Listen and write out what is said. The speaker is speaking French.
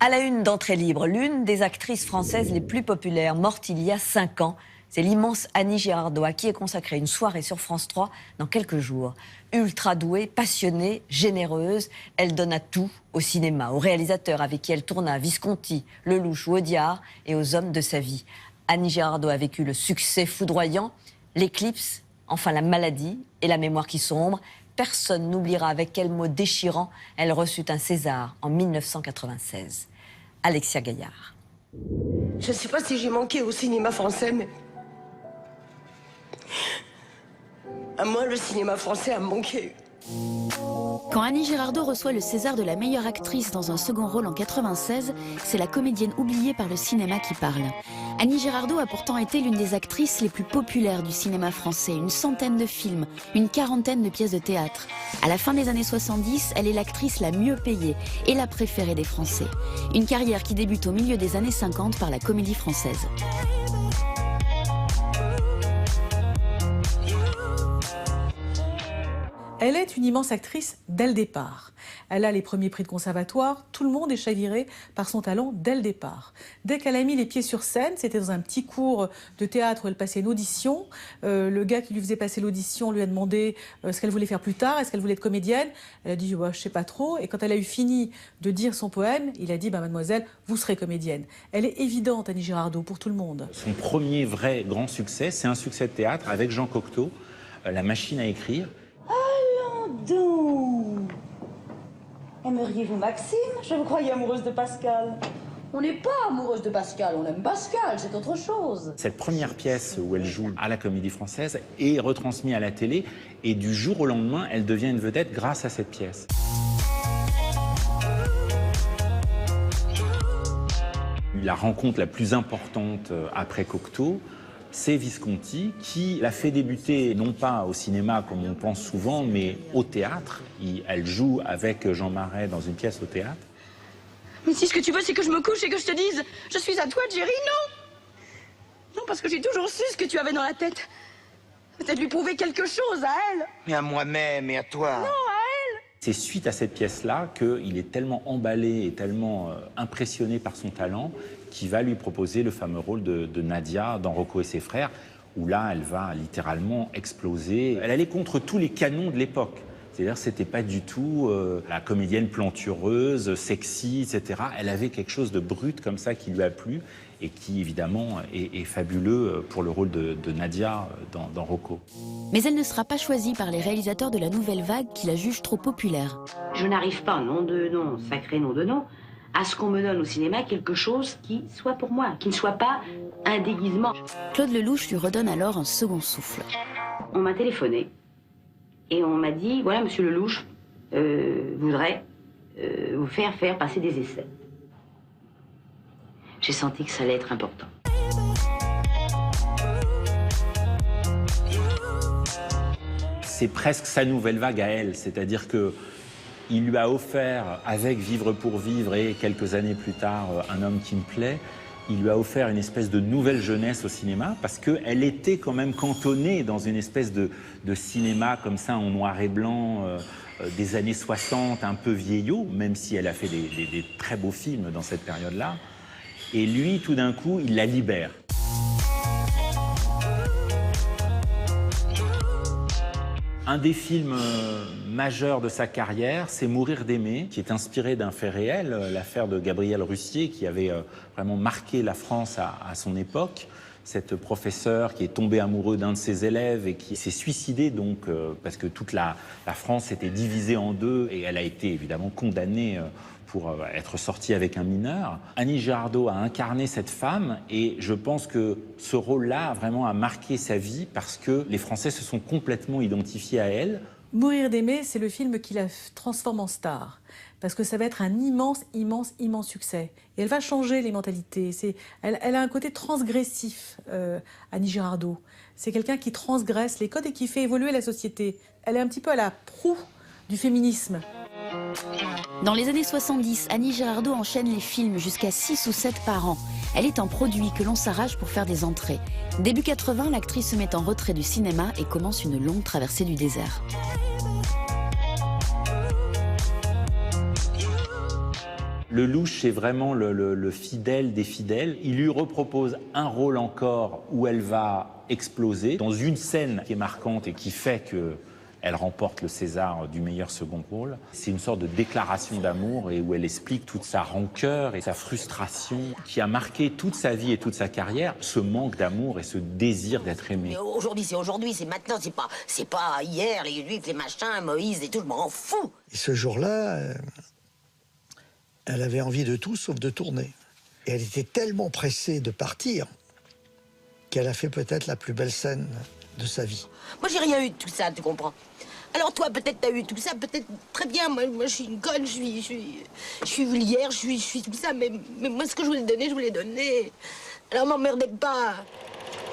À la une d'Entrée libre, l'une des actrices françaises les plus populaires, morte il y a 5 ans, c'est l'immense Annie Girardot, à qui est consacrée une soirée sur France 3 dans quelques jours. Ultra douée, passionnée, généreuse, elle donne à tout au cinéma, aux réalisateurs avec qui elle tourna Visconti, Lelouch ou Audiard et aux hommes de sa vie. Annie Girardot a vécu le succès foudroyant, l'éclipse, enfin la maladie et la mémoire qui sombre. Personne n'oubliera avec quel mot déchirant elle reçut un César en 1996. Alexia Gaillard. Je ne sais pas si j'ai manqué au cinéma français, mais... à moi, le cinéma français a manqué. Quand Annie Girardot reçoit le César de la meilleure actrice dans un second rôle en 96, c'est la comédienne oubliée par le cinéma qui parle. Annie Girardot a pourtant été l'une des actrices les plus populaires du cinéma français. Une centaine de films, une quarantaine de pièces de théâtre. À la fin des années 70, elle est l'actrice la mieux payée et la préférée des Français. Une carrière qui débute au milieu des années 50 par la Comédie Française. Elle est une immense actrice dès le départ. Elle a les premiers prix de conservatoire, tout le monde est chaviré par son talent dès le départ. Dès qu'elle a mis les pieds sur scène, c'était dans un petit cours de théâtre où elle passait une audition. Le gars qui lui faisait passer l'audition lui a demandé ce qu'elle voulait faire plus tard, est-ce qu'elle voulait être comédienne. Elle a dit ouais, je sais pas trop. Et quand elle a eu fini de dire son poème, il a dit mademoiselle, vous serez comédienne. Elle est évidente, Annie Girardot, pour tout le monde. Son premier vrai grand succès, c'est un succès de théâtre avec Jean Cocteau, La machine à écrire. Donc, aimeriez-vous Maxime? Je me croyais amoureuse de Pascal. On n'est pas amoureuse de Pascal, on aime Pascal, c'est autre chose. Cette première pièce où elle joue à la Comédie Française est retransmise à la télé et du jour au lendemain, elle devient une vedette grâce à cette pièce. La rencontre la plus importante après Cocteau, c'est Visconti qui l'a fait débuter non pas au cinéma comme on pense souvent, mais au théâtre. Elle joue avec Jean Marais dans une pièce au théâtre. Mais si ce que tu veux, c'est que je me couche et que je te dise « Je suis à toi, Jerry », non. Non, parce que j'ai toujours su ce que tu avais dans la tête. Peut-être lui prouver quelque chose à elle. Mais à moi-même et à toi. Non, à elle. C'est suite à cette pièce-là qu'il est tellement emballé et tellement impressionné par son talent qu'il va lui proposer le fameux rôle de Nadia dans Rocco et ses frères, où là, elle va littéralement exploser. Elle allait contre tous les canons de l'époque. C'est-à-dire que c'était pas du tout la comédienne plantureuse, sexy, etc. Elle avait quelque chose de brut comme ça qui lui a plu et qui, évidemment, est fabuleux pour le rôle de Nadia dans Rocco. Mais elle ne sera pas choisie par les réalisateurs de la Nouvelle Vague qui la jugent trop populaire. Je n'arrive pas, nom de nom, sacré nom de nom, à ce qu'on me donne au cinéma quelque chose qui soit pour moi, qui ne soit pas un déguisement. Claude Lelouch lui redonne alors un second souffle. On m'a téléphoné et on m'a dit, voilà, monsieur Lelouch voudrait vous faire passer des essais. J'ai senti que ça allait être important. C'est presque sa nouvelle vague à elle, c'est-à-dire que il lui a offert, avec Vivre pour vivre et quelques années plus tard, Un homme qui me plaît, il lui a offert une espèce de nouvelle jeunesse au cinéma parce qu'elle était quand même cantonnée dans une espèce de cinéma comme ça en noir et blanc des années 60, un peu vieillot, même si elle a fait des très beaux films dans cette période-là. Et lui, tout d'un coup, il la libère. Un des films majeurs de sa carrière, c'est Mourir d'aimer, qui est inspiré d'un fait réel, l'affaire de Gabriel Russier, qui avait vraiment marqué la France à son époque. Cette professeure qui est tombée amoureux d'un de ses élèves et qui s'est suicidée, donc, parce que toute la France était divisée en deux, et elle a été évidemment condamnée pour être sortie avec un mineur. Annie Girardot a incarné cette femme et je pense que ce rôle-là vraiment a marqué sa vie parce que les Français se sont complètement identifiés à elle. Mourir d'aimer, c'est le film qui la transforme en star. Parce que ça va être un immense, immense, immense succès. Et elle va changer les mentalités. Elle a un côté transgressif, Annie Girardot. C'est quelqu'un qui transgresse les codes et qui fait évoluer la société. Elle est un petit peu à la proue du féminisme. Dans les années 70, Annie Girardot enchaîne les films jusqu'à 6 ou 7 par an. Elle est un produit que l'on s'arrache pour faire des entrées. Début 80, l'actrice se met en retrait du cinéma et commence une longue traversée du désert. Lelouch, c'est vraiment le fidèle des fidèles. Il lui repropose un rôle encore où elle va exploser dans une scène qui est marquante et qui fait qu'elle remporte le César du meilleur second rôle. C'est une sorte de déclaration d'amour et où elle explique toute sa rancœur et sa frustration qui a marqué toute sa vie et toute sa carrière, ce manque d'amour et ce désir d'être aimé. Aujourd'hui, c'est maintenant, c'est pas hier, les Juifs, les machins, Moïse et tout, je m'en fous. Et ce jour-là, elle avait envie de tout sauf de tourner. Et elle était tellement pressée de partir qu'elle a fait peut-être la plus belle scène de sa vie. Moi, j'ai rien eu de tout ça, tu comprends? Alors toi, peut-être t'as eu tout ça, peut-être très bien. Moi, je suis une conne, je suis vulgaire, je suis tout ça, mais moi, ce que je voulais donner, je voulais donner. Alors m'emmerdez pas.